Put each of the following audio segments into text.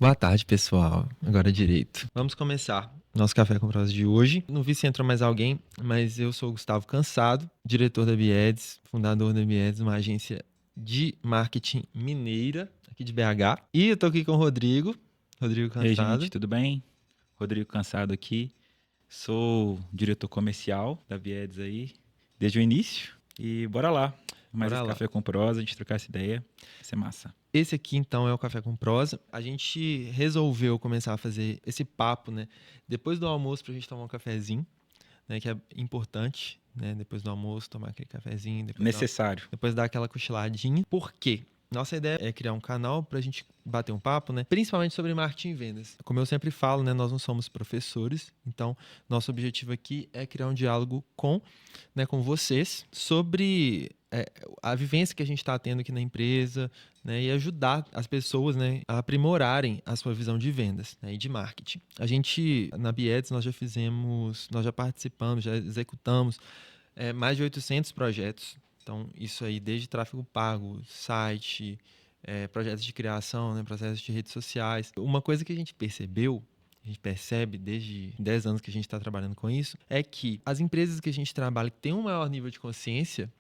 Boa tarde, pessoal. Agora direito. Vamos começar nosso café com prosa de hoje. Não vi se entrou mais alguém, mas eu sou o Gustavo Cansado, diretor da Biedes, fundador da Biedes, uma agência de marketing mineira aqui de BH. E eu tô aqui com o Rodrigo E aí, gente, Cansado. tudo bem? Rodrigo Cansado aqui. Sou diretor comercial da Biedes aí, desde o início. E bora lá. Mais Bora esse lá. café com prosa, a gente trocar essa ideia. Vai ser massa. Esse aqui, então, é o Café com Prosa. A gente resolveu começar a fazer esse papo, né? Depois do almoço, pra gente tomar um cafezinho, né? Que é importante, né? Depois do almoço, tomar aquele cafezinho, Necessário. depois dar aquela cochiladinha. Por quê? Nossa ideia é criar um canal para a gente bater um papo, né? Principalmente sobre marketing e vendas. Como eu sempre falo, né? Nós não somos professores, então nosso objetivo aqui é criar um diálogo com vocês sobre a vivência que a gente está tendo aqui na empresa, né? E ajudar as pessoas, né? A aprimorarem a sua visão de vendas, né? E de marketing. A gente, na Biedes, nós já participamos, já executamos mais de 800 projetos. Então, isso aí, desde tráfego pago, site, projetos de criação, né, processos de redes sociais. Uma coisa que a gente percebe desde 10 anos que a gente está trabalhando com isso, é que as empresas que a gente trabalha que têm um maior nível de consciência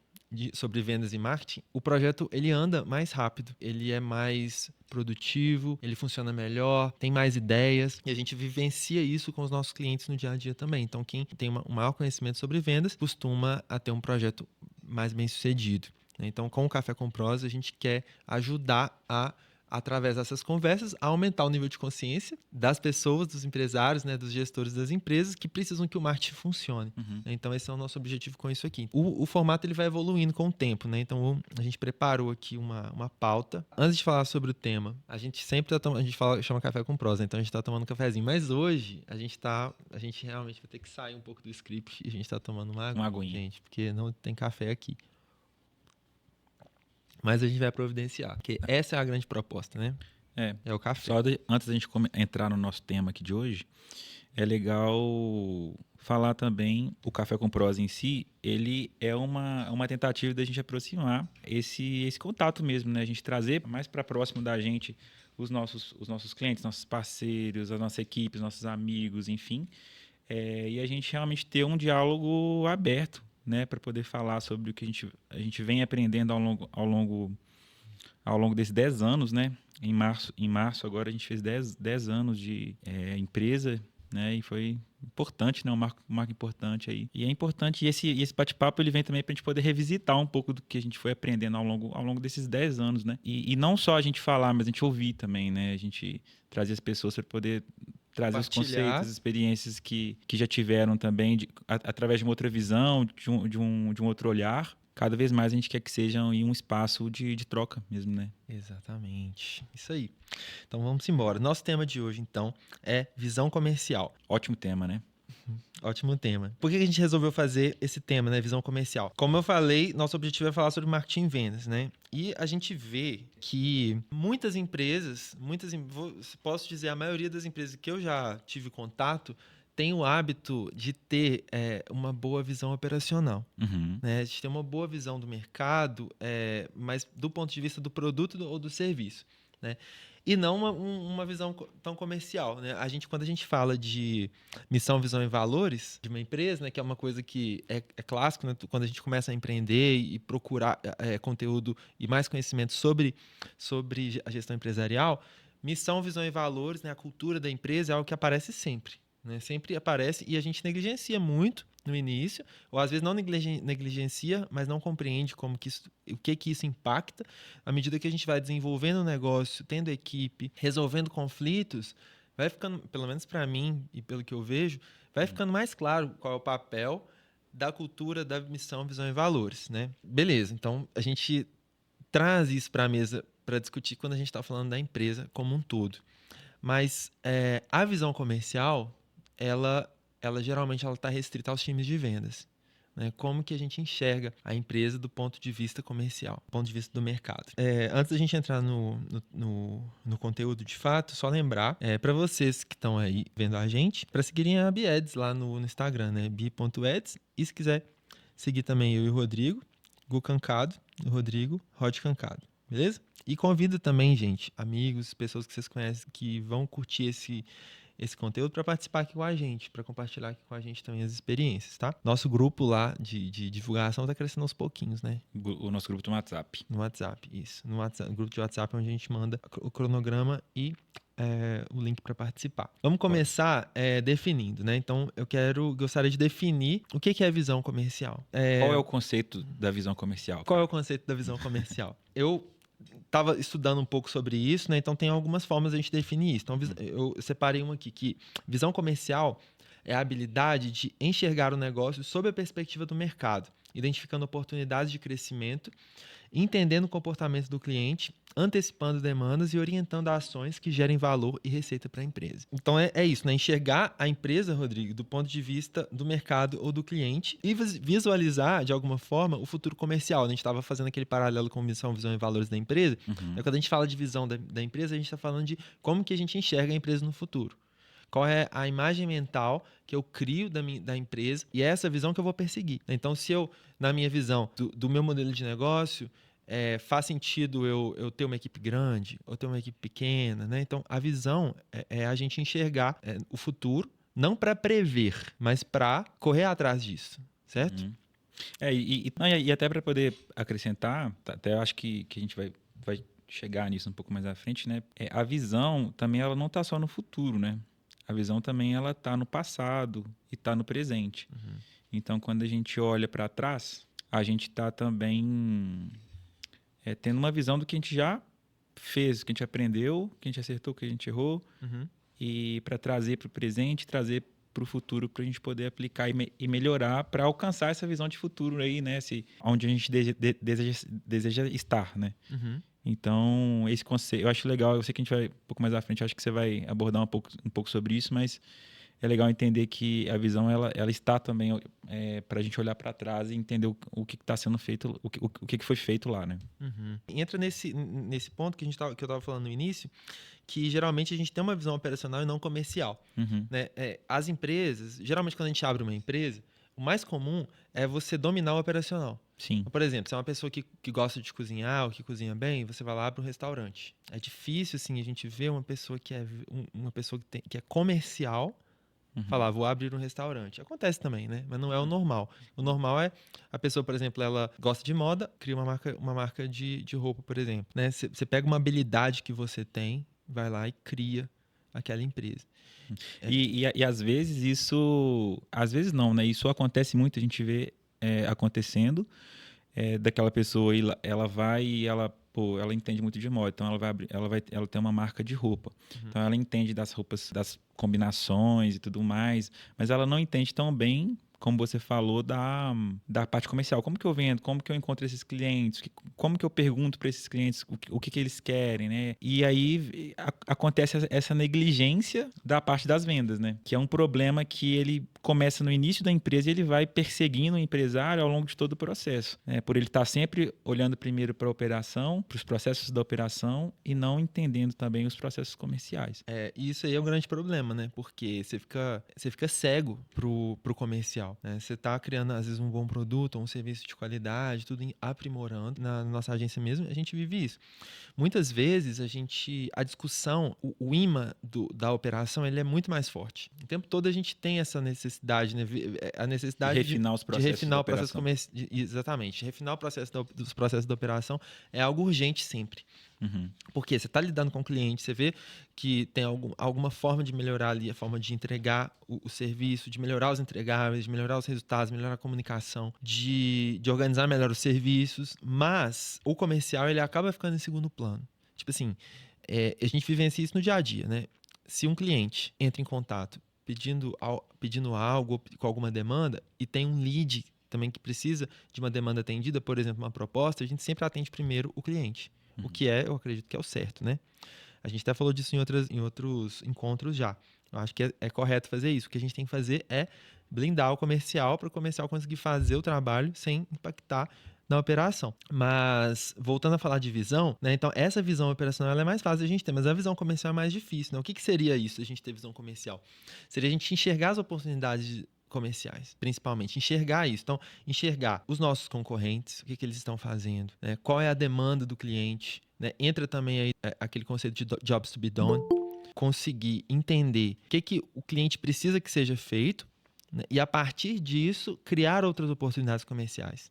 sobre vendas e marketing, o projeto ele anda mais rápido, ele é mais produtivo, ele funciona melhor, tem mais ideias e a gente vivencia isso com os nossos clientes no dia a dia também. Então, quem tem um maior conhecimento sobre vendas costuma a ter um projeto mais bem sucedido. Então, com o Café com Prosa, a gente quer ajudar através dessas conversas, a aumentar o nível de consciência das pessoas, dos empresários, né, dos gestores das empresas que precisam que o marketing funcione. Uhum. Então, esse é o nosso objetivo com isso aqui. O formato ele vai evoluindo com o tempo, né? Então, a gente preparou aqui uma pauta. Antes de falar sobre o tema, a gente sempre chama Café com Prosa, então a gente está tomando um cafezinho. Mas hoje, a gente realmente vai ter que sair um pouco do script e a gente está tomando uma Uma aguinha, aguinha. gente, porque não tem café aqui. Mas a gente vai providenciar, porque essa é a grande proposta, né? É. É o café. Antes da gente entrar no nosso tema aqui de hoje, é legal falar também o Café com Prosa em si, ele é uma tentativa da gente aproximar esse contato mesmo, né? A gente trazer mais para próximo da gente os nossos clientes, nossos parceiros, a nossa equipe, os nossos amigos, enfim. E a gente realmente ter um diálogo aberto, né? Para poder falar sobre o que a gente vem aprendendo ao longo desses 10 anos, né? Em março agora a gente fez 10 anos de empresa, né? E foi importante, né? Um marco importante aí. E é importante, e esse bate-papo ele vem também para a gente poder revisitar um pouco do que a gente foi aprendendo ao longo desses 10 anos, né? E não só a gente falar, mas a gente ouvir também, né? A gente trazer as pessoas para poder trazer os conceitos, Compartilhar. as experiências que já tiveram também, através de uma outra visão, de um outro olhar. Cada vez mais a gente quer que sejam um espaço de troca mesmo, né? Exatamente. Isso aí. Então vamos embora. Nosso tema de hoje, então, é visão comercial. Ótimo tema, né? Ótimo tema. Por que a gente resolveu fazer esse tema, né? Visão comercial? Como eu falei, nosso objetivo é falar sobre marketing e vendas, né? E a gente vê que muitas empresas, posso dizer, a maioria das empresas que eu já tive contato, tem o hábito de ter uma boa visão operacional. Uhum. Né? A gente tem uma boa visão do mercado, mas do ponto de vista do produto ou do serviço. Né? E não uma visão tão comercial. Né? Quando a gente fala de missão, visão e valores de uma empresa, né, que é uma coisa que é clássico, né, quando a gente começa a empreender e procurar conteúdo e mais conhecimento sobre a gestão empresarial, missão, visão e valores, né, a cultura da empresa é algo que aparece sempre. Né? Sempre aparece e a gente negligencia muito no início, ou às vezes não negligencia, mas não compreende o que isso impacta. À medida que a gente vai desenvolvendo o negócio, tendo equipe, resolvendo conflitos, vai ficando, pelo menos para mim e pelo que eu vejo, vai ficando mais claro qual é o papel da cultura, da missão, visão e valores, né? Beleza, então a gente traz isso para a mesa para discutir quando a gente está falando da empresa como um todo. Mas a visão comercial, ela, ela geralmente está restrita aos times de vendas. Né? Como que a gente enxerga a empresa do ponto de vista comercial, do ponto de vista do mercado. Antes da gente entrar no conteúdo de fato, só lembrar para vocês que estão aí vendo a gente, para seguirem a Biedes lá no Instagram, né? bi.eds. E se quiser seguir também eu e o Rodrigo, Gu Cancado, o Rodrigo, Rod Cancado. beleza? E convido também, gente, amigos, pessoas que vocês conhecem que vão curtir esse conteúdo para participar aqui com a gente, para compartilhar aqui com a gente também as experiências, tá? Nosso grupo lá de divulgação tá crescendo aos pouquinhos, né? O nosso grupo do WhatsApp. No WhatsApp, isso. No WhatsApp, grupo de WhatsApp onde a gente manda o cronograma e o link para participar. Vamos começar definindo, né? Então, gostaria de definir o que é visão comercial. Qual é o conceito da visão comercial? Qual é o conceito da visão comercial? Eu estava estudando um pouco sobre isso, né? Então tem algumas formas de a gente definir isso. Então eu separei uma aqui, que visão comercial é a habilidade de enxergar o negócio sob a perspectiva do mercado, identificando oportunidades de crescimento, entendendo o comportamento do cliente, antecipando demandas e orientando ações que gerem valor e receita para a empresa. Então é isso, né? Enxergar a empresa, Rodrigo, do ponto de vista do mercado ou do cliente e visualizar, de alguma forma, o futuro comercial. A gente estava fazendo aquele paralelo com missão, visão e valores da empresa. Quando a gente fala de visão da empresa, a gente está falando de como que a gente enxerga a empresa no futuro. Qual é a imagem mental que eu crio da empresa e é essa visão que eu vou perseguir. Então, se eu, na minha visão do meu modelo de negócio, faz sentido eu ter uma equipe grande ou ter uma equipe pequena, né? Então, a visão é a gente enxergar o futuro, não para prever, mas para correr atrás disso, certo? E até para poder acrescentar, até acho que a gente vai chegar nisso um pouco mais à frente, né? A visão também ela não está só no futuro, né? A visão também ela está no passado e está no presente. Então, quando a gente olha para trás, a gente está também tendo uma visão do que a gente já fez, o que a gente aprendeu, o que a gente acertou, o que a gente errou, e para trazer para o presente, trazer para o futuro, para a gente poder aplicar e melhorar para alcançar essa visão de futuro aí, né? Onde a gente deseja estar, né? Então, esse conceito, eu acho legal, eu sei que a gente vai um pouco mais à frente, eu acho que você vai abordar um pouco sobre isso, mas é legal entender que a visão, ela está também para a gente olhar para trás e entender o que está sendo feito, o que foi feito lá, né? Entra nesse ponto que eu estava falando no início, que geralmente a gente tem uma visão operacional e não comercial. Né? As empresas, geralmente quando a gente abre uma empresa, o mais comum é você dominar o operacional. Sim. Por exemplo, se é uma pessoa que gosta de cozinhar ou que cozinha bem, você vai lá para um restaurante. É difícil, assim, a gente ver uma pessoa que é comercial falar, vou abrir um restaurante. Acontece também, né? Mas não é o normal. O normal é a pessoa, por exemplo, ela gosta de moda, cria uma marca de roupa, por exemplo. Né? Você pega uma habilidade que você tem, vai lá e cria aquela empresa. E às vezes isso... Às vezes não, né? Isso acontece muito, a gente vê acontecendo. Daquela pessoa, ela vai e ela entende muito de moda, então ela tem uma marca de roupa. Então ela entende das roupas, das combinações e tudo mais, mas ela não entende tão bem, como você falou, da parte comercial. Como que eu vendo? Como que eu encontro esses clientes? Como que eu pergunto para esses clientes o que eles querem, né? E aí acontece essa negligência da parte das vendas, né? Que é um problema que ele começa no início da empresa e ele vai perseguindo o empresário ao longo de todo o processo, né? Por ele estar sempre olhando primeiro para a operação, para os processos da operação e não entendendo também os processos comerciais. E isso aí é um grande problema, né? Porque você fica cego pro comercial. Né? Você está criando, às vezes, um bom produto ou um serviço de qualidade, tudo aprimorando. Na nossa agência mesmo, a gente vive isso. Muitas vezes, a discussão, o imã da operação, ele é muito mais forte. O tempo todo a gente tem essa necessidade, né? A necessidade de refinar os processos de refinar o processo comercial. Exatamente. Refinar o processo dos processos da operação é algo urgente sempre. Porque você está lidando com o cliente, você vê que tem alguma forma de melhorar ali, a forma de entregar o serviço, de melhorar os entregáveis, de melhorar os resultados, melhorar a comunicação, de organizar melhor os serviços, mas o comercial ele acaba ficando em segundo plano. Tipo assim, a gente vivencia isso no dia a dia, né? Se um cliente entra em contato pedindo algo com alguma demanda e tem um lead também que precisa de uma demanda atendida, por exemplo, uma proposta, a gente sempre atende primeiro o cliente. O que eu acredito que é o certo, né? A gente até falou disso em outros encontros já. Eu acho que é correto fazer isso. O que a gente tem que fazer é blindar o comercial para o comercial conseguir fazer o trabalho sem impactar na operação. Mas, voltando a falar de visão, né? Então, essa visão operacional ela é mais fácil a gente ter, mas a visão comercial é mais difícil, né? O que seria isso, a gente ter visão comercial? Seria a gente enxergar as oportunidades comerciais, principalmente. Enxergar isso. Então, enxergar os nossos concorrentes, o que eles estão fazendo, né? Qual é a demanda do cliente, né? Entra também aí aquele conceito de jobs to be done. Conseguir entender o que o cliente precisa que seja feito, né? E, a partir disso, criar outras oportunidades comerciais.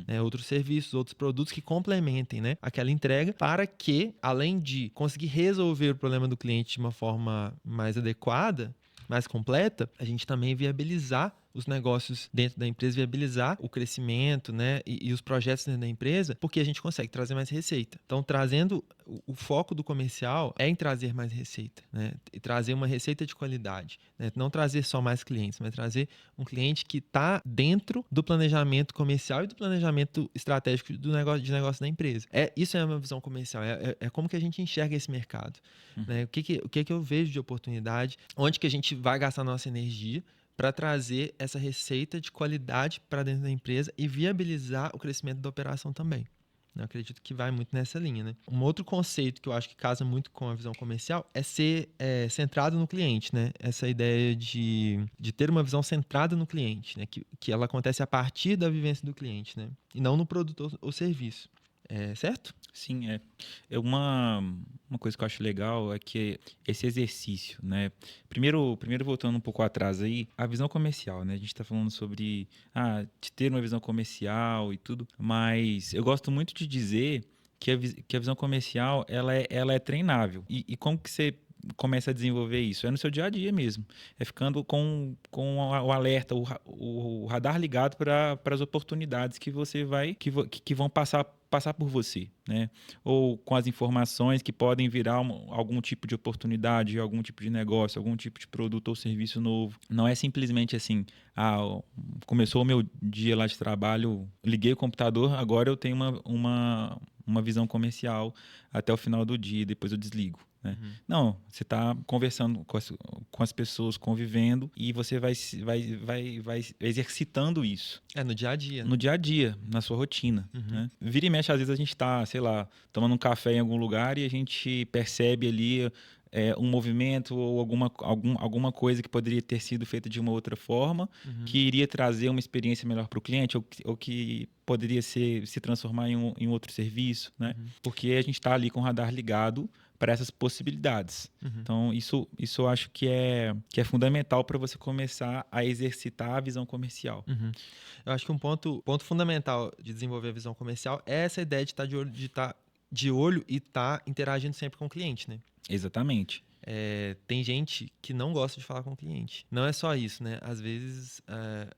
Né, outros serviços, outros produtos que complementem, né, aquela entrega, para que, além de conseguir resolver o problema do cliente de uma forma mais adequada, mais completa, a gente também viabilizar os negócios dentro da empresa, viabilizar o crescimento, né, e os projetos dentro da empresa, porque a gente consegue trazer mais receita. Então, trazendo o foco do comercial é em trazer mais receita, né, e trazer uma receita de qualidade, né, não trazer só mais clientes, mas trazer um cliente que está dentro do planejamento comercial e do planejamento estratégico de negócio da empresa. Isso é uma visão comercial, é como que a gente enxerga esse mercado, né, o que eu vejo de oportunidade, onde que a gente vai gastar nossa energia para trazer essa receita de qualidade para dentro da empresa e viabilizar o crescimento da operação também. Eu acredito que vai muito nessa linha, né? Um outro conceito que eu acho que casa muito com a visão comercial é ser centrado no cliente, né? Essa ideia de ter uma visão centrada no cliente, né? Que ela acontece a partir da vivência do cliente, né? E não no produto ou serviço. Certo? Sim, é uma coisa que eu acho legal é que esse exercício, né? Primeiro voltando um pouco atrás aí, a visão comercial, né? A gente está falando sobre de ter uma visão comercial e tudo, mas eu gosto muito de dizer que a visão comercial ela é treinável. E como que você começa a desenvolver isso? É no seu dia a dia mesmo. É ficando com o alerta, o radar ligado para as oportunidades que você que vão passar por você, né? Ou com as informações que podem virar algum tipo de oportunidade, algum tipo de negócio, algum tipo de produto ou serviço novo. Não é simplesmente assim, começou o meu dia lá de trabalho, liguei o computador, agora eu tenho uma visão comercial até o final do dia, depois eu desligo. Né? Não, você está conversando com as pessoas, convivendo, e você vai exercitando isso. No dia a dia. No dia a dia, na sua rotina. Né? Vira e mexe, às vezes a gente está, sei lá, tomando um café em algum lugar e a gente percebe ali um movimento ou alguma coisa que poderia ter sido feita de uma outra forma, que iria trazer uma experiência melhor para o cliente ou que poderia se transformar em outro serviço, né? Porque a gente está ali com o radar ligado para essas possibilidades. Então, isso eu acho que é fundamental para você começar a exercitar a visão comercial. Eu acho que um ponto fundamental de desenvolver a visão comercial é essa ideia de estar de olho e estar interagindo sempre com o cliente, né? Exatamente. Tem gente que não gosta de falar com o cliente. Não é só isso, né? Às vezes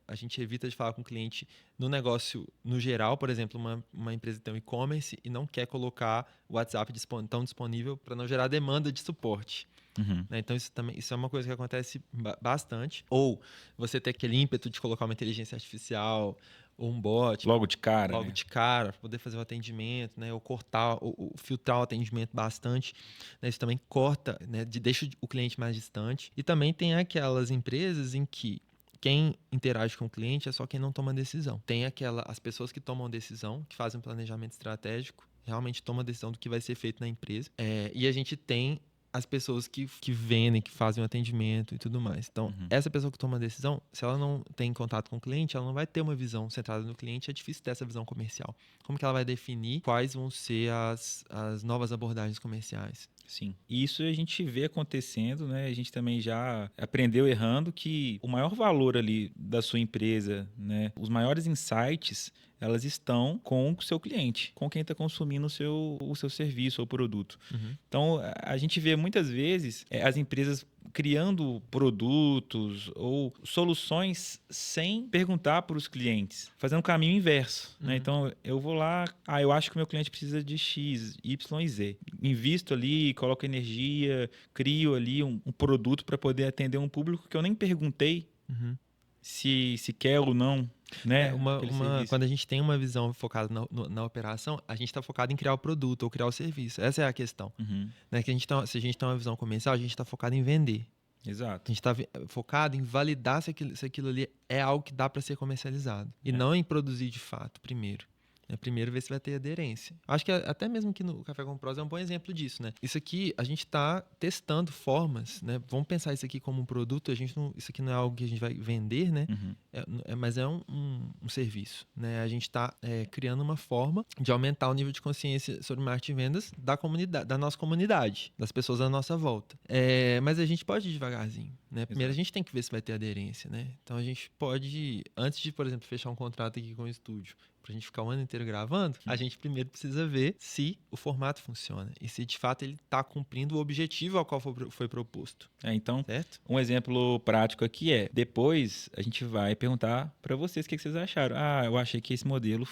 a gente evita de falar com o cliente no negócio no geral. Por exemplo, uma empresa tem um e-commerce e não quer colocar o WhatsApp tão disponível para não gerar demanda de suporte. Né? Então isso é uma coisa que acontece bastante. Ou você ter aquele ímpeto de colocar uma inteligência artificial ou um bot logo de cara, para poder fazer o atendimento, né? Ou cortar ou filtrar o atendimento bastante, né? Isso também corta, né? Deixa o cliente mais distante. E também tem aquelas empresas em que quem interage com o cliente é só quem não toma decisão. Tem as pessoas que tomam decisão, que fazem um planejamento estratégico, realmente tomam a decisão do que vai ser feito na empresa. E a gente tem as pessoas que vendem, que fazem o atendimento e tudo mais. Então, essa pessoa que toma a decisão, se ela não tem contato com o cliente, ela não vai ter uma visão centrada no cliente, é difícil ter essa visão comercial. Como que ela vai definir quais vão ser as novas abordagens comerciais? Sim. E isso a gente vê acontecendo, né? A gente também já aprendeu errando que o maior valor ali da sua empresa, né? Os maiores insights, elas estão com o seu cliente, com quem está consumindo o seu serviço ou produto. Então, a gente vê muitas vezes as empresas criando produtos ou soluções sem perguntar para os clientes, fazendo o caminho inverso. Né? Então, eu vou lá, eu acho que o meu cliente precisa de X, Y e Z. Invisto ali, coloco energia, crio ali um produto para poder atender um público que eu nem perguntei se quer ou não. Né? Quando a gente tem uma visão focada na operação, a gente está focado em criar o produto ou criar o serviço. Essa é a questão. Né? Que se a gente tem uma visão comercial, a gente está focado em vender. Exato. A gente está focado em validar se aquilo ali é algo que dá para ser comercializado. E não em produzir de fato, primeiro. né? Primeiro ver se vai ter aderência. Acho que até mesmo que no Café com Prosa é um bom exemplo disso, né? Isso aqui, a gente está testando formas, né? Vamos pensar isso aqui como um produto, isso aqui não é algo que a gente vai vender, né? Uhum. Mas é um serviço, né? A gente está criando uma forma de aumentar o nível de consciência sobre marketing e vendas da comunidade, da nossa comunidade, das pessoas à nossa volta. Mas a gente pode ir devagarzinho, né? Primeiro a gente tem que ver se vai ter aderência, né? Então a gente pode, antes de, por exemplo, fechar um contrato aqui com o estúdio, pra gente ficar o ano inteiro gravando, a gente primeiro precisa ver se o formato funciona e se de fato ele está cumprindo o objetivo ao qual foi proposto. Então, certo? Um exemplo prático aqui depois a gente vai perguntar para vocês o que vocês acharam. Eu achei que esse modelo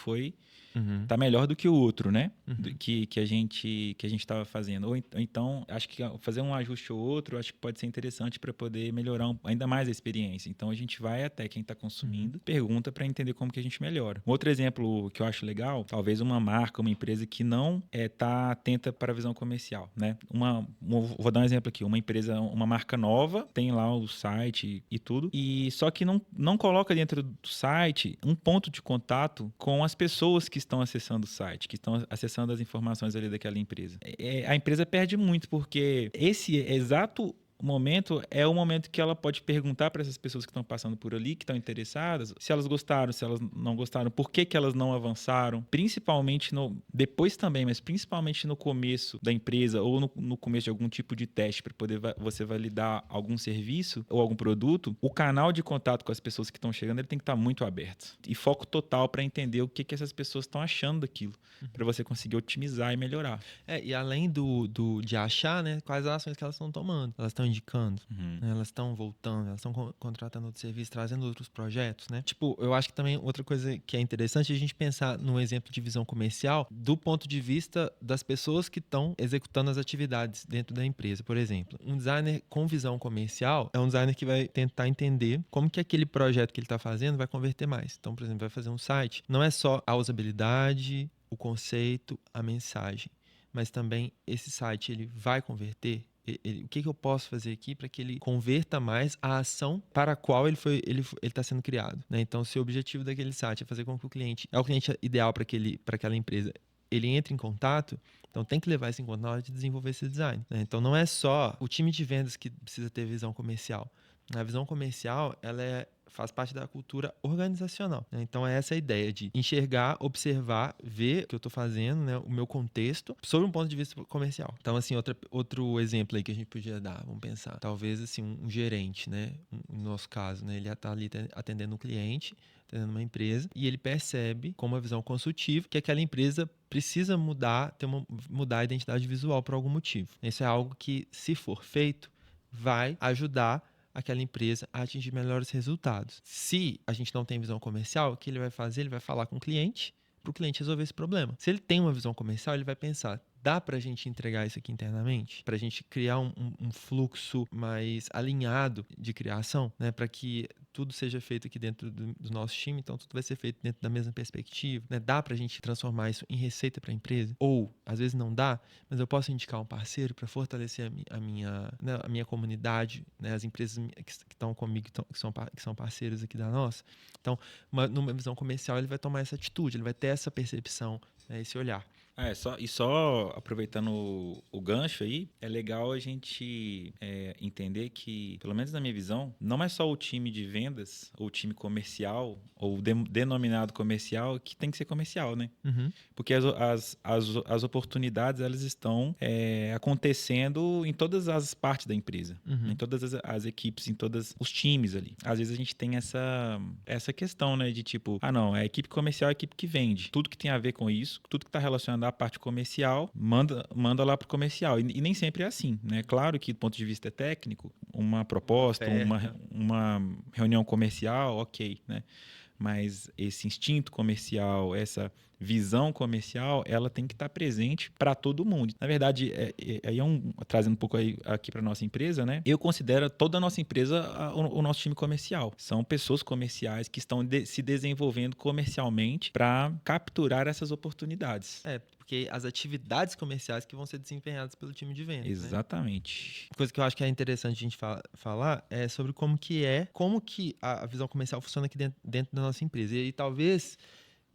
tá melhor do que o outro, né? Que a gente estava fazendo. Ou então, acho que fazer um ajuste ou outro, acho que pode ser interessante para poder melhorar ainda mais a experiência. Então, a gente vai até quem está consumindo, pergunta para entender como que a gente melhora. Um outro exemplo que eu acho legal, talvez uma marca, uma empresa que não está atenta para a visão comercial, né? Vou dar um exemplo aqui. Uma empresa, uma marca nova, tem lá o site e tudo, e só que não coloca dentro do site um ponto de contato com as pessoas que estão acessando o site, que estão acessando as informações ali daquela empresa. A empresa perde muito, porque esse exato momento é o momento que ela pode perguntar para essas pessoas que estão passando por ali, que estão interessadas, se elas gostaram, se elas não gostaram, por que elas não avançaram, principalmente depois também, mas principalmente no começo da empresa ou no começo de algum tipo de teste para poder você validar algum serviço ou algum produto, o canal de contato com as pessoas que estão chegando ele tem que estar muito aberto e foco total para entender o que essas pessoas estão achando daquilo, para você conseguir otimizar e melhorar. E além de achar, né, quais as ações que elas estão tomando, elas estão indicando, né, elas estão voltando, elas estão contratando outro serviço, trazendo outros projetos, né? Tipo, eu acho que também outra coisa que é interessante é a gente pensar num exemplo de visão comercial do ponto de vista das pessoas que estão executando as atividades dentro da empresa. Por exemplo, um designer com visão comercial é um designer que vai tentar entender como que aquele projeto que ele está fazendo vai converter mais. Então, por exemplo, vai fazer um site, não é só a usabilidade, o conceito, a mensagem, mas também esse site ele vai converter. O que eu posso fazer aqui para que ele converta mais a ação para a qual ele está sendo criado, né? Então, se o objetivo daquele site é fazer com que o cliente ideal para aquela empresa, ele entre em contato, então tem que levar isso em conta na hora de desenvolver esse design, né? Então, não é só o time de vendas que precisa ter visão comercial. A visão comercial, faz parte da cultura organizacional, né? Então, é essa a ideia de enxergar, observar, ver o que eu estou fazendo, né? O meu contexto, sob um ponto de vista comercial. Então, assim, outro exemplo aí que a gente podia dar, vamos pensar. Talvez, assim, um gerente, né? No nosso caso, né? Ele está ali atendendo um cliente, atendendo uma empresa, e ele percebe, com uma visão consultiva, que aquela empresa precisa mudar a identidade visual por algum motivo. Isso é algo que, se for feito, vai ajudar aquela empresa a atingir melhores resultados. Se a gente não tem visão comercial, o que ele vai fazer? Ele vai falar com o cliente para o cliente resolver esse problema. Se ele tem uma visão comercial, ele vai pensar, dá para a gente entregar isso aqui internamente? Para a gente criar um fluxo mais alinhado de criação, né? Para que tudo seja feito aqui dentro do nosso time, então tudo vai ser feito dentro da mesma perspectiva, né? Dá para a gente transformar isso em receita para a empresa? Ou, às vezes não dá, mas eu posso indicar um parceiro para fortalecer a minha comunidade, né? As empresas que estão comigo, que são parceiros aqui da nossa. Então, numa visão comercial, ele vai tomar essa atitude, ele vai ter essa percepção, né? Esse olhar. Só aproveitando o gancho aí, é legal a gente entender que, pelo menos na minha visão, não é só o time de vendas, ou o time comercial, ou denominado comercial, que tem que ser comercial, né? Porque as oportunidades, elas estão acontecendo em todas as partes da empresa, em todas as equipes, em todos os times ali. Às vezes a gente tem essa questão, né, de tipo, não, a equipe comercial é a equipe que vende. Tudo que tem a ver com isso, tudo que está relacionado à parte comercial, manda lá pro comercial. E nem sempre é assim, né? Claro que do ponto de vista técnico, uma proposta, uma reunião comercial, ok, né? Mas esse instinto comercial, essa visão comercial, ela tem que estar presente para todo mundo. Na verdade, trazendo um pouco aqui para nossa empresa, né? Eu considero toda a nossa empresa o nosso time comercial. São pessoas comerciais que estão se desenvolvendo comercialmente para capturar essas oportunidades. Porque as atividades comerciais que vão ser desempenhadas pelo time de vendas. Exatamente. Né? Coisa que eu acho que é interessante a gente falar é sobre como que a visão comercial funciona aqui dentro da nossa empresa. E aí, talvez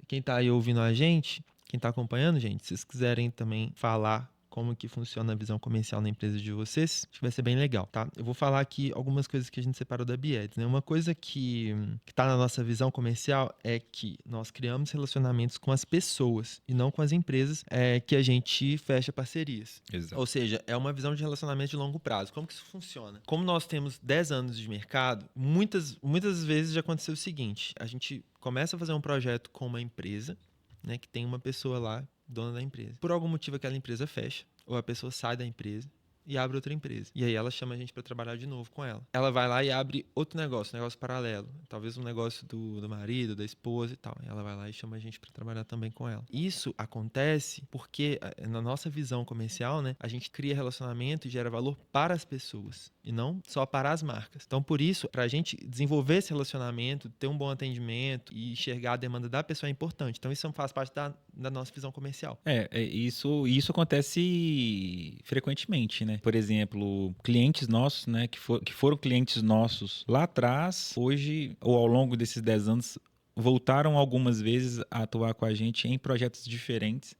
quem está aí ouvindo a gente, quem está acompanhando, gente, se vocês quiserem também falar como que funciona a visão comercial na empresa de vocês, acho que vai ser bem legal, tá? Eu vou falar aqui algumas coisas que a gente separou da Bieds, né? Uma coisa que tá na nossa visão comercial é que nós criamos relacionamentos com as pessoas e não com as empresas que a gente fecha parcerias. Exato. Ou seja, é uma visão de relacionamento de longo prazo. Como que isso funciona? Como nós temos 10 anos de mercado, muitas vezes já aconteceu o seguinte, a gente começa a fazer um projeto com uma empresa, né, que tem uma pessoa lá, dona da empresa. Por algum motivo aquela empresa fecha, ou a pessoa sai da empresa e abre outra empresa. E aí ela chama a gente para trabalhar de novo com ela. Ela vai lá e abre outro negócio, um negócio paralelo. Talvez um negócio do marido, da esposa e tal. E ela vai lá e chama a gente para trabalhar também com ela. Isso acontece porque, na nossa visão comercial, né, a gente cria relacionamento e gera valor para as pessoas e não só para as marcas. Então, por isso, para a gente desenvolver esse relacionamento, ter um bom atendimento e enxergar a demanda da pessoa é importante. Então, isso faz parte da nossa visão comercial. Isso acontece frequentemente, né? Por exemplo, clientes nossos, né, que foram clientes nossos lá atrás, hoje, ou ao longo desses 10 anos, voltaram algumas vezes a atuar com a gente em projetos diferentes,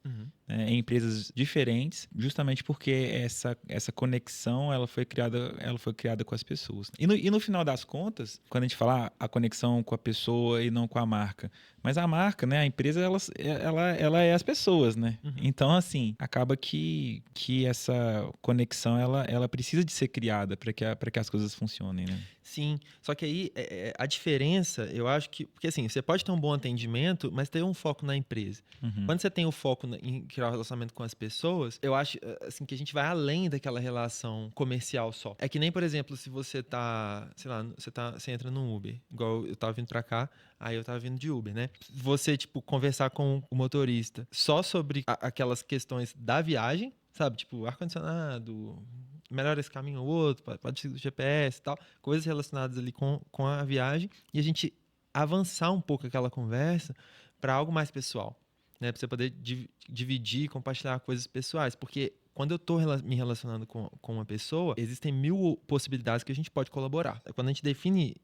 em empresas diferentes, justamente porque essa conexão ela foi criada com as pessoas. E no final das contas, quando a gente fala a conexão com a pessoa e não com a marca, mas a marca, né, a empresa, ela é as pessoas, né? Então, assim, acaba que essa conexão ela precisa de ser criada para que as coisas funcionem, né? Sim, só que aí a diferença, eu acho que... Porque assim, você pode ter um bom atendimento, mas ter um foco na empresa. Quando você tem o foco em criar um relacionamento com as pessoas, eu acho assim, que a gente vai além daquela relação comercial só. É que nem, por exemplo, se você tá, sei lá, você entra num Uber, igual eu tava vindo pra cá, aí eu tava vindo de Uber, né? Você, tipo, conversar com o motorista só sobre aquelas questões da viagem, sabe? Tipo, ar-condicionado, melhor esse caminho ou outro, pode ser do GPS e tal, coisas relacionadas ali com a viagem, e a gente avançar um pouco aquela conversa para algo mais pessoal, né? Para você poder dividir, compartilhar coisas pessoais, porque quando eu estou me relacionando com uma pessoa, existem 1000 possibilidades que a gente pode colaborar. Quando a gente define,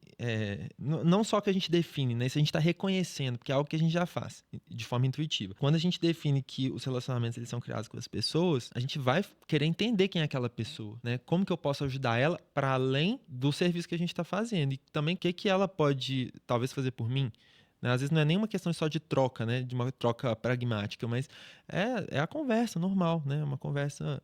não só que a gente define, né? Isso a gente está reconhecendo, porque é algo que a gente já faz de forma intuitiva. Quando a gente define que os relacionamentos eles são criados com as pessoas, a gente vai querer entender quem é aquela pessoa, né? Como que eu posso ajudar ela para além do serviço que a gente está fazendo e também o que ela pode talvez fazer por mim. Né? Às vezes não é nenhuma questão só de troca, né? De uma troca pragmática, mas é a conversa normal, né? Uma conversa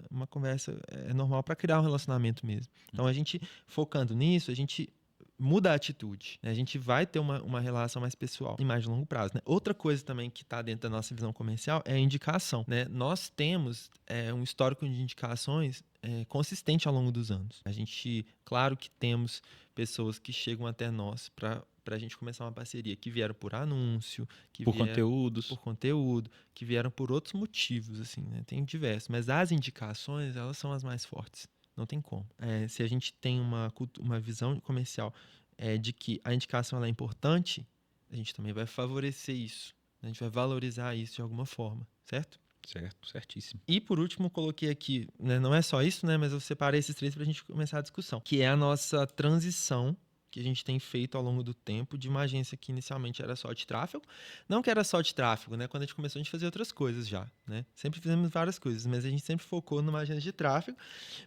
normal para criar um relacionamento mesmo. Então, a gente focando nisso, a gente muda a atitude, né? A gente vai ter uma relação mais pessoal e mais de longo prazo, né? Outra coisa também que está dentro da nossa visão comercial é a indicação, né? Nós temos um histórico de indicações consistente ao longo dos anos. A gente, claro que temos pessoas que chegam até nós para a gente começar uma parceria, que vieram por anúncio, Por conteúdos. que vieram por outros motivos, assim, né? Tem diversos, mas as indicações, elas são as mais fortes. Não tem como. Se a gente tem uma visão comercial de que a indicação ela é importante, a gente também vai favorecer isso. A gente vai valorizar isso de alguma forma, certo? Certo, certíssimo. E por último, eu coloquei aqui, né, não é só isso, né, mas eu separei esses 3 para a gente começar a discussão, que é a nossa transição que a gente tem feito ao longo do tempo de uma agência que inicialmente era só de tráfego. Não que era só de tráfego, né? Quando a gente começou, a gente fazia outras coisas já, né? Sempre fizemos várias coisas, mas a gente sempre focou numa agência de tráfego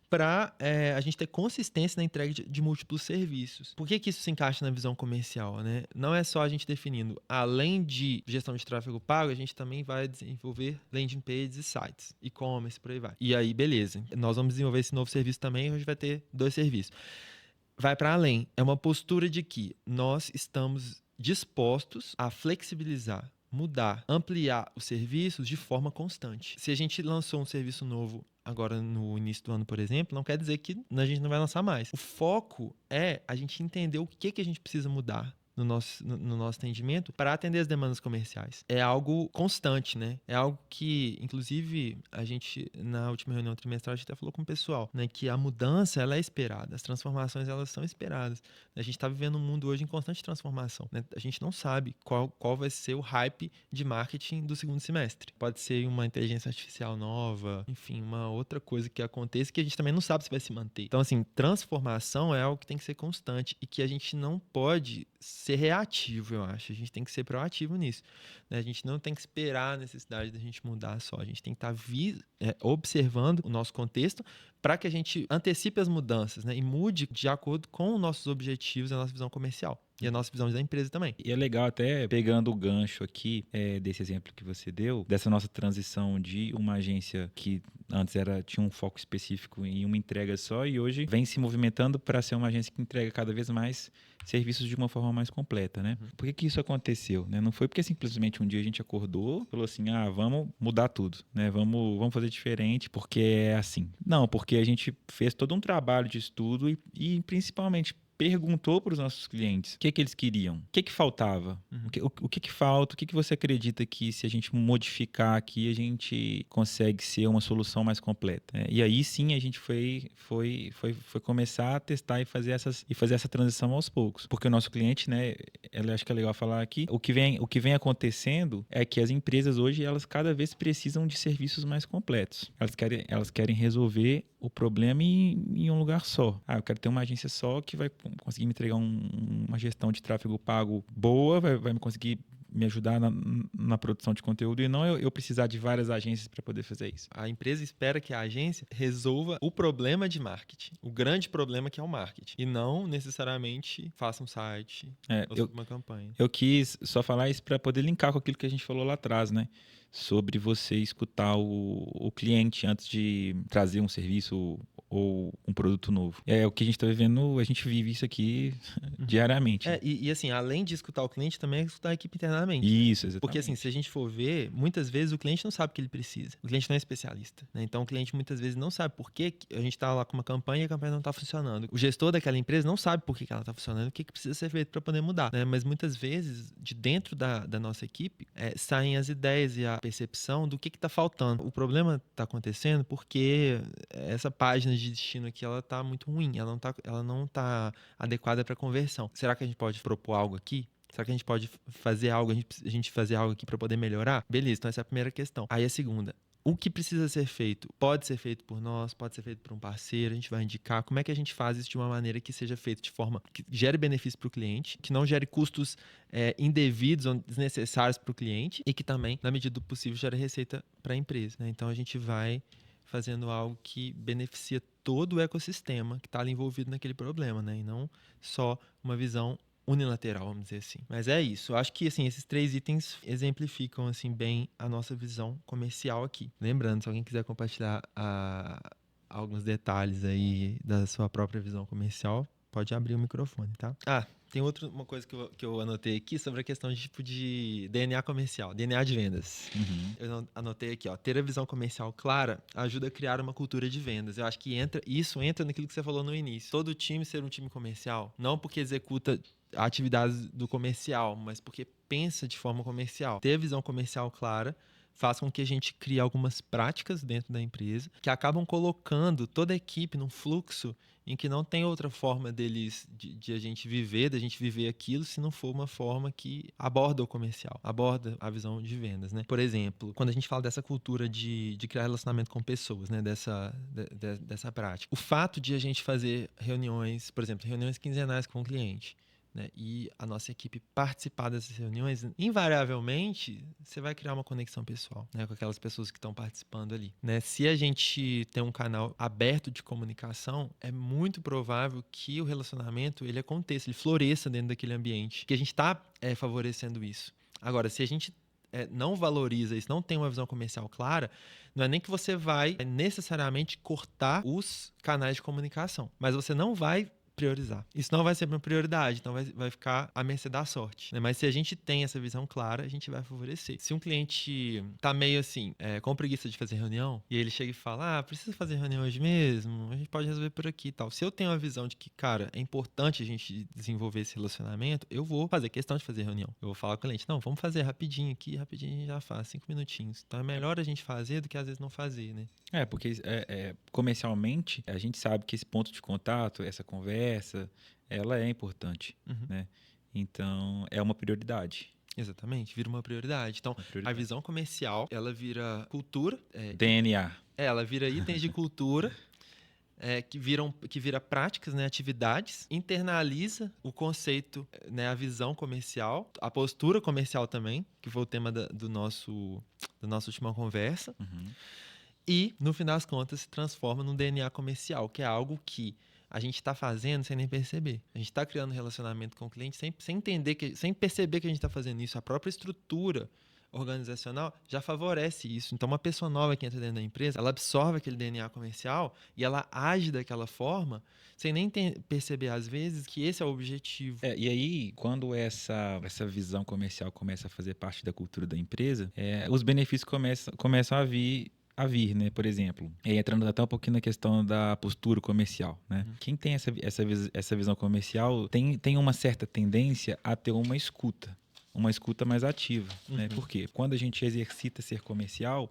para a gente ter consistência na entrega de múltiplos serviços. Por que isso se encaixa na visão comercial, né? Não é só a gente definindo, além de gestão de tráfego pago, a gente também vai desenvolver landing pages e sites, e-commerce, por aí vai. E aí, beleza. Nós vamos desenvolver esse novo serviço também, a gente vai ter 2 serviços. Vai para além. É uma postura de que nós estamos dispostos a flexibilizar, mudar, ampliar os serviços de forma constante. Se a gente lançou um serviço novo agora no início do ano, por exemplo, não quer dizer que a gente não vai lançar mais. O foco é a gente entender o que a gente precisa mudar no nosso atendimento para atender as demandas comerciais. É algo constante, né? É algo que, inclusive, a gente, na última reunião trimestral, a gente até falou com o pessoal, né? Que a mudança, ela é esperada. As transformações, elas são esperadas. A gente está vivendo um mundo hoje em constante transformação, né? A gente não sabe qual vai ser o hype de marketing do segundo semestre. Pode ser uma inteligência artificial nova, enfim, uma outra coisa que aconteça que a gente também não sabe se vai se manter. Então, assim, transformação é algo que tem que ser constante e que a gente não pode ser reativo, eu acho. A gente tem que ser proativo nisso, né? A gente não tem que esperar a necessidade da gente mudar só. A gente tem que estar observando o nosso contexto para que a gente antecipe as mudanças, né? E mude de acordo com os nossos objetivos e a nossa visão comercial. E a nossa visão da empresa também. E é legal até, pegando o gancho aqui desse exemplo que você deu, dessa nossa transição de uma agência que antes tinha um foco específico em uma entrega só e hoje vem se movimentando para ser uma agência que entrega cada vez mais serviços de uma forma mais completa, né? Por que isso aconteceu, né? Não foi porque simplesmente um dia a gente acordou, falou assim, vamos mudar tudo, né? Vamos fazer diferente porque é assim. Não, porque a gente fez todo um trabalho de estudo e principalmente perguntou para os nossos clientes o que eles queriam, o que faltava, o que falta, o que você acredita que se a gente modificar aqui a gente consegue ser uma solução mais completa. E aí sim a gente foi começar a testar e fazer essa transição aos poucos, porque o nosso cliente, né, eu acho que é legal falar aqui, o que vem acontecendo é que as empresas hoje elas cada vez precisam de serviços mais completos. Elas querem resolver o problema em um lugar só. Eu quero ter uma agência só que vai conseguir me entregar uma gestão de tráfego pago boa, vai me conseguir me ajudar na produção de conteúdo e não eu precisar de várias agências para poder fazer isso. A empresa espera que a agência resolva o problema de marketing, o grande problema que é o marketing, e não necessariamente faça um site ou uma campanha. Eu quis só falar isso para poder linkar com aquilo que a gente falou lá atrás, né? Sobre você escutar o cliente antes de trazer um serviço ou um produto novo. É o que a gente está vivendo, a gente vive isso aqui diariamente. E assim, além de escutar o cliente, também é escutar a equipe internamente. Isso, exatamente. Porque assim, se a gente for ver, muitas vezes o cliente não sabe o que ele precisa. O cliente não é especialista, né? Então o cliente muitas vezes não sabe por que a gente está lá com uma campanha e a campanha não está funcionando. O gestor daquela empresa não sabe por que ela está funcionando, o que precisa ser feito para poder mudar, né? Mas muitas vezes, de dentro da nossa equipe, saem as ideias e a percepção do que está faltando. O problema está acontecendo porque essa página de destino aqui, ela tá muito ruim, ela não tá adequada para conversão. Será que a gente pode propor algo aqui? Será que a gente pode fazer algo, a gente fazer algo aqui para poder melhorar? Beleza, então essa é a primeira questão. Aí a segunda, o que precisa ser feito? Pode ser feito por nós, pode ser feito por um parceiro, a gente vai indicar. Como é que a gente faz isso de uma maneira que seja feito de forma que gere benefício para o cliente, que não gere custos indevidos ou desnecessários para o cliente e que também, na medida do possível, gere receita para a empresa, né? Então a gente vai fazendo algo que beneficia todo o ecossistema que está ali envolvido naquele problema, né? E não só uma visão unilateral, vamos dizer assim. Mas é isso. Eu acho que assim, esses 3 itens exemplificam assim, bem a nossa visão comercial aqui. Lembrando, se alguém quiser compartilhar alguns detalhes aí da sua própria visão comercial, pode abrir o microfone, tá? Tem uma coisa que eu anotei aqui sobre a questão de tipo de DNA comercial, DNA de vendas. Eu anotei aqui, ter a visão comercial clara ajuda a criar uma cultura de vendas. Eu acho que isso entra naquilo que você falou no início. Todo time ser um time comercial, não porque executa atividades do comercial, mas porque pensa de forma comercial. Ter a visão comercial clara faz com que a gente crie algumas práticas dentro da empresa que acabam colocando toda a equipe num fluxo em que não tem outra forma de a gente viver, da gente viver aquilo, se não for uma forma que aborda o comercial, aborda a visão de vendas, né? Por exemplo, quando a gente fala dessa cultura de criar relacionamento com pessoas, né? Dessa prática. O fato de a gente fazer reuniões, por exemplo, reuniões quinzenais com o cliente, né, e a nossa equipe participar dessas reuniões, invariavelmente, você vai criar uma conexão pessoal, né, com aquelas pessoas que estão participando ali, né? Se a gente tem um canal aberto de comunicação, é muito provável que o relacionamento ele aconteça, ele floresça dentro daquele ambiente, que a gente está favorecendo isso. Agora, se a gente não valoriza isso, não tem uma visão comercial clara, não é nem que você vai necessariamente cortar os canais de comunicação, mas você não vai priorizar. Isso não vai ser uma prioridade, então vai ficar à mercê da sorte, né? Mas se a gente tem essa visão clara, a gente vai favorecer. Se um cliente tá meio assim, com preguiça de fazer reunião, e ele chega e fala, precisa fazer reunião hoje mesmo, a gente pode resolver por aqui e tal. Se eu tenho a visão de que, cara, é importante a gente desenvolver esse relacionamento, eu vou fazer questão de fazer reunião. Eu vou falar com o cliente, não, vamos fazer rapidinho aqui, rapidinho a gente já faz, 5 minutinhos. Então é melhor a gente fazer do que às vezes não fazer, né? Porque comercialmente, a gente sabe que esse ponto de contato, essa conversa, ela é importante, né? Então, é uma prioridade. Exatamente, vira uma prioridade. Então, a visão comercial, ela vira cultura. DNA. Ela vira itens de cultura que vira práticas, né, atividades, internaliza o conceito, né, a visão comercial, a postura comercial também, que foi o tema da nossa última conversa, e, no final das contas, se transforma num DNA comercial, que é algo que a gente está fazendo sem nem perceber. A gente está criando um relacionamento com o cliente sem entender, sem perceber que a gente está fazendo isso. A própria estrutura organizacional já favorece isso. Então, uma pessoa nova que entra dentro da empresa, ela absorve aquele DNA comercial e ela age daquela forma sem nem perceber, às vezes, que esse é o objetivo. E aí, quando essa visão comercial começa a fazer parte da cultura da empresa, os benefícios começam a vir, né? Por exemplo, entrando até um pouquinho na questão da postura comercial, né? Quem tem essa visão comercial tem uma certa tendência a ter uma escuta mais ativa, né? Por quê? Quando a gente exercita ser comercial,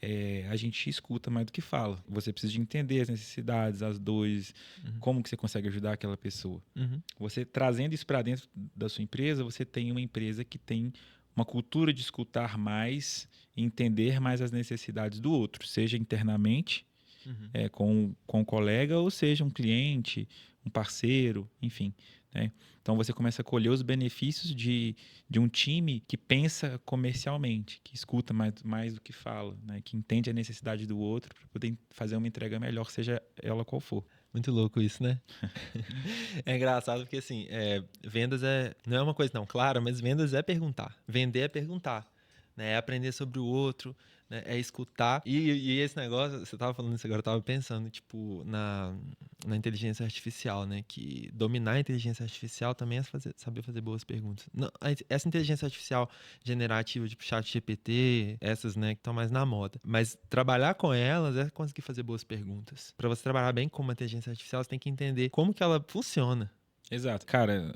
a gente escuta mais do que fala. Você precisa de entender as necessidades, as dores, como que você consegue ajudar aquela pessoa. Você trazendo isso para dentro da sua empresa, você tem uma empresa que tem uma cultura de escutar mais e entender mais as necessidades do outro, seja internamente, com um colega, ou seja um cliente, um parceiro, enfim, né? Então você começa a colher os benefícios de um time que pensa comercialmente, que escuta mais do que fala, né? Que entende a necessidade do outro para poder fazer uma entrega melhor, seja ela qual for. Muito louco isso, né? É engraçado porque, assim, vendas não é uma coisa não clara, mas vendas é perguntar. Vender é perguntar, né? É aprender sobre o outro, né? É escutar. E esse negócio, você estava falando isso agora, eu estava pensando, tipo, na inteligência artificial, né? Que dominar a inteligência artificial também é saber fazer boas perguntas. Não, essa inteligência artificial generativa, tipo chat GPT, essas, né, que estão mais na moda. Mas trabalhar com elas é conseguir fazer boas perguntas. Para você trabalhar bem com uma inteligência artificial, você tem que entender como que ela funciona. Exato. Cara,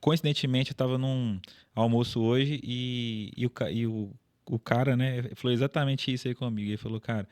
coincidentemente, eu estava num almoço hoje e o cara, né, falou exatamente isso aí comigo. Ele falou, cara,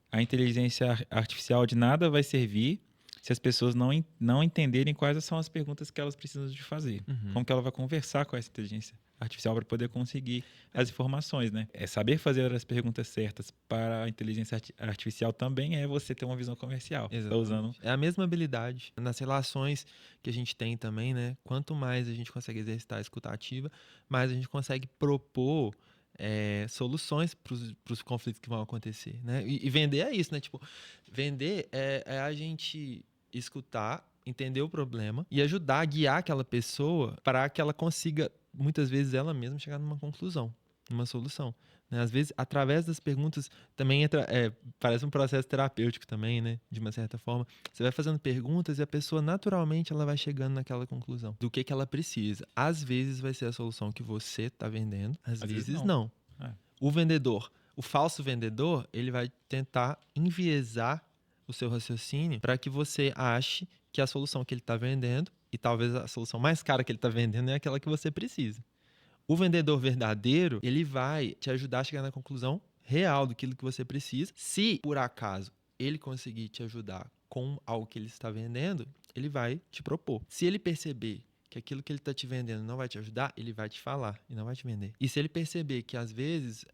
a inteligência artificial de nada vai servir se as pessoas não entenderem quais são as perguntas que elas precisam de fazer. Como que ela vai conversar com essa inteligência artificial para poder conseguir as informações, né? Saber fazer as perguntas certas para a inteligência artificial também é você ter uma visão comercial. Tá usando... É a mesma habilidade nas relações que a gente tem também, né? Quanto mais a gente consegue exercitar a escuta ativa, mais a gente consegue propor soluções para os conflitos que vão acontecer, né? E vender é isso, né? Tipo, vender é a gente escutar, entender o problema e ajudar a guiar aquela pessoa para que ela consiga, muitas vezes, ela mesma chegar numa conclusão, numa solução, né? Às vezes, através das perguntas, também parece um processo terapêutico também, né? De uma certa forma. Você vai fazendo perguntas e a pessoa, naturalmente, ela vai chegando naquela conclusão do que ela precisa. Às vezes vai ser a solução que você está vendendo, às vezes não. O vendedor, o falso vendedor, ele vai tentar enviesar o seu raciocínio para que você ache que a solução que ele está vendendo, e talvez a solução mais cara que ele está vendendo, é aquela que você precisa. O vendedor verdadeiro, ele vai te ajudar a chegar na conclusão real daquilo que você precisa. Se, por acaso, ele conseguir te ajudar com algo que ele está vendendo, ele vai te propor. Se ele perceber que aquilo que ele está te vendendo não vai te ajudar, ele vai te falar e não vai te vender. E se ele perceber que, às vezes,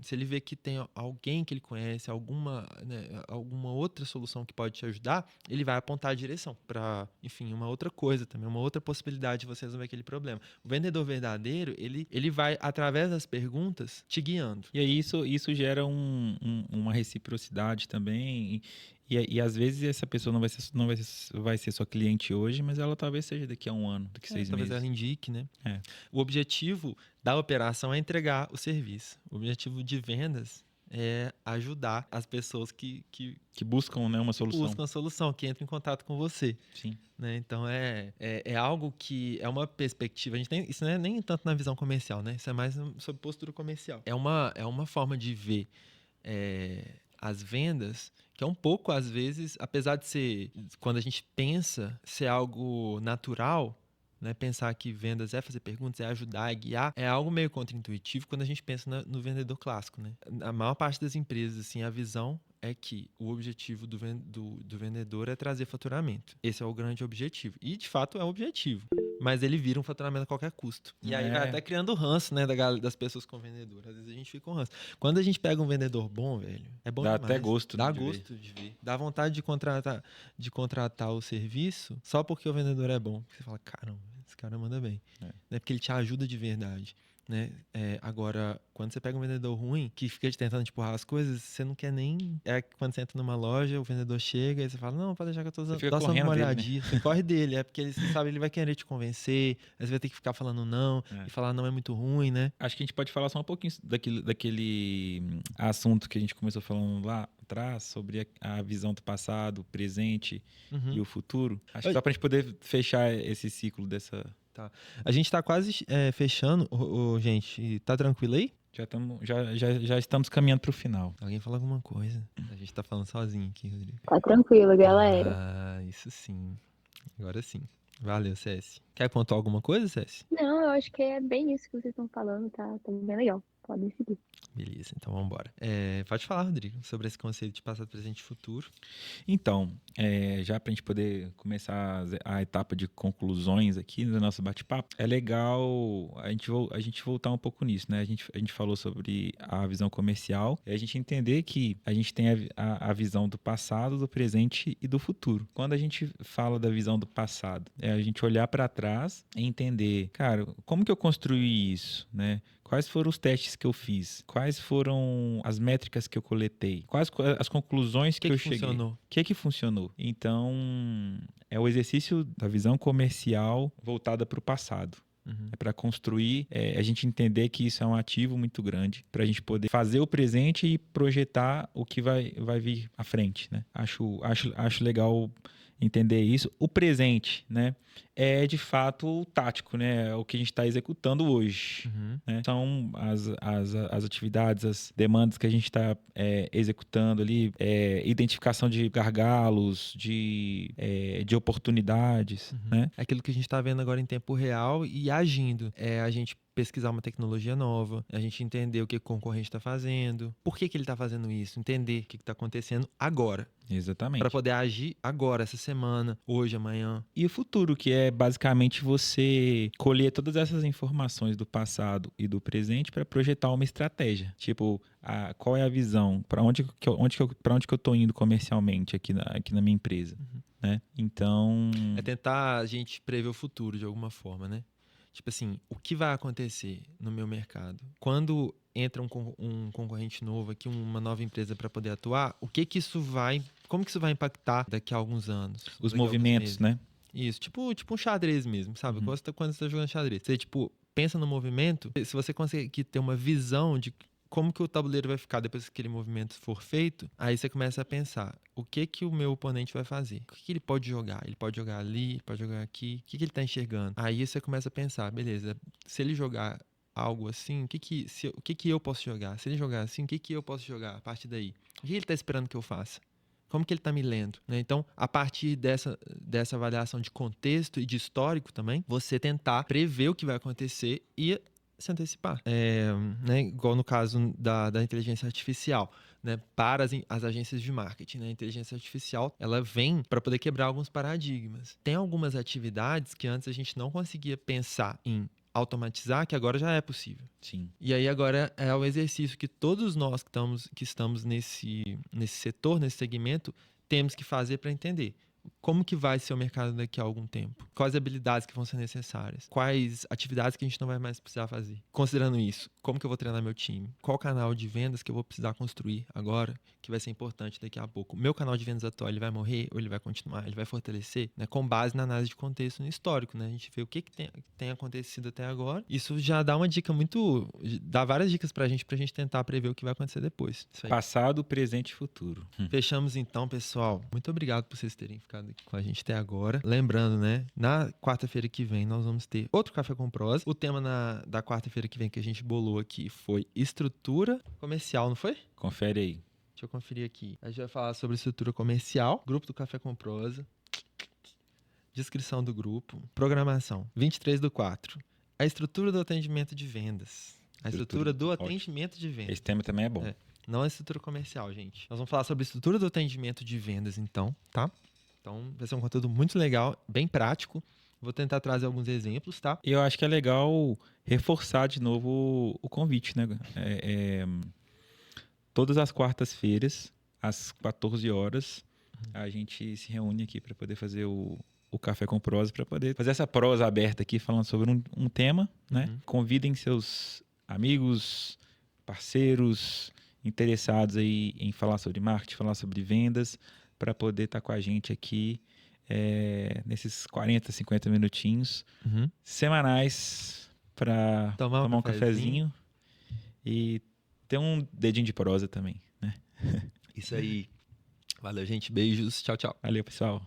se ele vê que tem alguém que ele conhece, alguma outra solução que pode te ajudar, ele vai apontar a direção para, enfim, uma outra coisa também, uma outra possibilidade de você resolver aquele problema. O vendedor verdadeiro, ele vai, através das perguntas, te guiando. E aí isso gera uma reciprocidade também. E às vezes essa pessoa não vai ser sua cliente hoje, mas ela talvez seja daqui a um ano, daqui a 6 meses. Talvez ela indique, né? O objetivo da operação é entregar o serviço. O objetivo de vendas é ajudar as pessoas que buscam, né, uma solução. Buscam a solução, que entram em contato com você. Sim. Né? Então, é algo que é uma perspectiva. Isso não é nem tanto na visão comercial, né? Isso é mais sobre postura comercial. É uma forma de ver as vendas, que é um pouco, às vezes, apesar de ser, quando a gente pensa ser algo natural, né, pensar que vendas é fazer perguntas, é ajudar, é guiar, é algo meio contraintuitivo quando a gente pensa no vendedor clássico, né? A maior parte das empresas, assim, a visão é que o objetivo do vendedor é trazer faturamento. Esse é o grande objetivo. E, de fato, é o objetivo. mas ele vira um faturamento a qualquer custo. E aí vai até criando ranço, né, das pessoas com o vendedor. Às vezes a gente fica com ranço. Quando a gente pega um vendedor bom, velho, é bom Dá demais. até gosto, Dá de gosto de ver. Dá vontade de contratar o serviço só porque o vendedor é bom. Você fala, caramba, esse cara manda bem. Né? Porque ele te ajuda de verdade. Né? Agora, quando você pega um vendedor ruim, que fica te tentando empurrar as coisas, você não quer nem... Quando você entra numa loja, o vendedor chega e você fala, não, pode deixar que eu tô dando uma olhadinha. Né? Você corre dele, porque você sabe, ele vai querer te convencer, aí você vai ter que ficar falando não, e falar não é muito ruim, né? Acho que a gente pode falar só um pouquinho daquele assunto que a gente começou falando lá atrás, sobre a visão do passado, o presente e o futuro. Acho que só pra gente poder fechar esse ciclo dessa... Tá. A gente tá quase fechando. Gente, tá tranquilo aí? Já estamos caminhando pro final. Alguém fala alguma coisa? A gente tá falando sozinho aqui, Rodrigo. Tá tranquilo, galera. Ah, isso sim. Agora sim. Valeu, CS. Quer pontuar alguma coisa, CS? Não, eu acho que é bem isso que vocês estão falando, tá bem legal. Podem seguir. Beleza, então vamos embora. Pode falar, Rodrigo, sobre esse conceito de passado, presente e futuro. Então, já para a gente poder começar a etapa de conclusões aqui do nosso bate-papo, é legal a gente voltar um pouco nisso, né? A gente falou sobre a visão comercial e a gente entender que a gente tem a visão do passado, do presente e do futuro. Quando a gente fala da visão do passado, é a gente olhar para trás e entender, cara, como que eu construí isso, né? Quais foram os testes que eu fiz? Quais foram as métricas que eu coletei? Quais as conclusões que eu cheguei? Funcionou? O que funcionou? Então, é o exercício da visão comercial voltada para o passado. É para construir, a gente entender que isso é um ativo muito grande, para a gente poder fazer o presente e projetar o que vai vir à frente, né? Acho legal entender isso. O presente, né, é de fato tático, né? É o que a gente está executando hoje. Né? São as atividades, as demandas que a gente está executando ali, identificação de gargalos, de oportunidades. Né? É aquilo que a gente está vendo agora em tempo real e agindo. A gente pesquisar uma tecnologia nova, a gente entender o que o concorrente está fazendo, por que ele está fazendo isso, entender o que está acontecendo agora. Exatamente. Para poder agir agora, essa semana, hoje, amanhã. E o futuro, que é basicamente você colher todas essas informações do passado e do presente para projetar uma estratégia. Tipo, qual é a visão? Para onde que eu tô indo comercialmente aqui na minha empresa? Né? Então... É tentar a gente prever o futuro de alguma forma, né? Tipo assim, o que vai acontecer no meu mercado? Quando entra um concorrente novo aqui, uma nova empresa para poder atuar, como que isso vai impactar daqui a alguns anos? Os movimentos, né? Isso, tipo um xadrez mesmo, sabe? Quando você tá jogando xadrez. Você, pensa no movimento, se você conseguir ter uma visão de como que o tabuleiro vai ficar depois que aquele movimento for feito, aí você começa a pensar, o que o meu oponente vai fazer? O que ele pode jogar? Ele pode jogar ali, pode jogar aqui, o que ele tá enxergando? Aí você começa a pensar, beleza, se ele jogar algo assim, o que eu posso jogar? Se ele jogar assim, o que eu posso jogar a partir daí? O que ele tá esperando que eu faça? Como que ele está me lendo? Né? Então, a partir dessa avaliação de contexto e de histórico também, você tentar prever o que vai acontecer e se antecipar. Né? Igual no caso da inteligência artificial. Né? Para as agências de marketing, né? A inteligência artificial ela vem para poder quebrar alguns paradigmas. Tem algumas atividades que antes a gente não conseguia pensar em automatizar, que agora já é possível. Sim. E aí agora é o exercício que todos nós que estamos nesse setor, nesse segmento, temos que fazer para entender como que vai ser o mercado daqui a algum tempo, quais habilidades que vão ser necessárias, quais atividades que a gente não vai mais precisar fazer. Considerando isso, como que eu vou treinar meu time? Qual canal de vendas que eu vou precisar construir agora, que vai ser importante daqui a pouco? O meu canal de vendas atual, ele vai morrer ou ele vai continuar? Ele vai fortalecer? Né? Com base na análise de contexto no histórico, né? A gente vê o que tem acontecido até agora. Isso já dá uma dica dá várias dicas pra gente tentar prever o que vai acontecer depois. Passado, presente e futuro. Fechamos então, pessoal. Muito obrigado por vocês terem ficado aqui com a gente até agora. Lembrando, né? Na quarta-feira que vem nós vamos ter outro Café com Prosa. O tema da quarta-feira que vem que a gente bolou aqui foi estrutura comercial, não foi? Confere aí. Deixa eu conferir aqui. A gente vai falar sobre estrutura comercial, grupo do Café com Prosa, descrição do grupo, programação, 23/4. A estrutura do atendimento de vendas. A estrutura do atendimento de vendas. Esse tema também é bom. Não é estrutura comercial, gente. Nós vamos falar sobre a estrutura do atendimento de vendas, então, tá? Então, vai ser um conteúdo muito legal, bem prático, Vou tentar trazer alguns exemplos, tá? E eu acho que é legal reforçar de novo o convite, né? Todas as quartas-feiras, às 14 horas, a gente se reúne aqui para poder fazer o Café com Prosa, para poder fazer essa prosa aberta aqui, falando sobre um tema, né? Uhum. Convidem seus amigos, parceiros, interessados aí em falar sobre marketing, falar sobre vendas, para poder estar com a gente aqui nesses 40, 50 minutinhos Uhum. semanais para Tomar tomar um cafezinho e ter um dedinho de prosa também, né? Isso aí. Valeu, gente. Beijos. Tchau, tchau. Valeu, pessoal.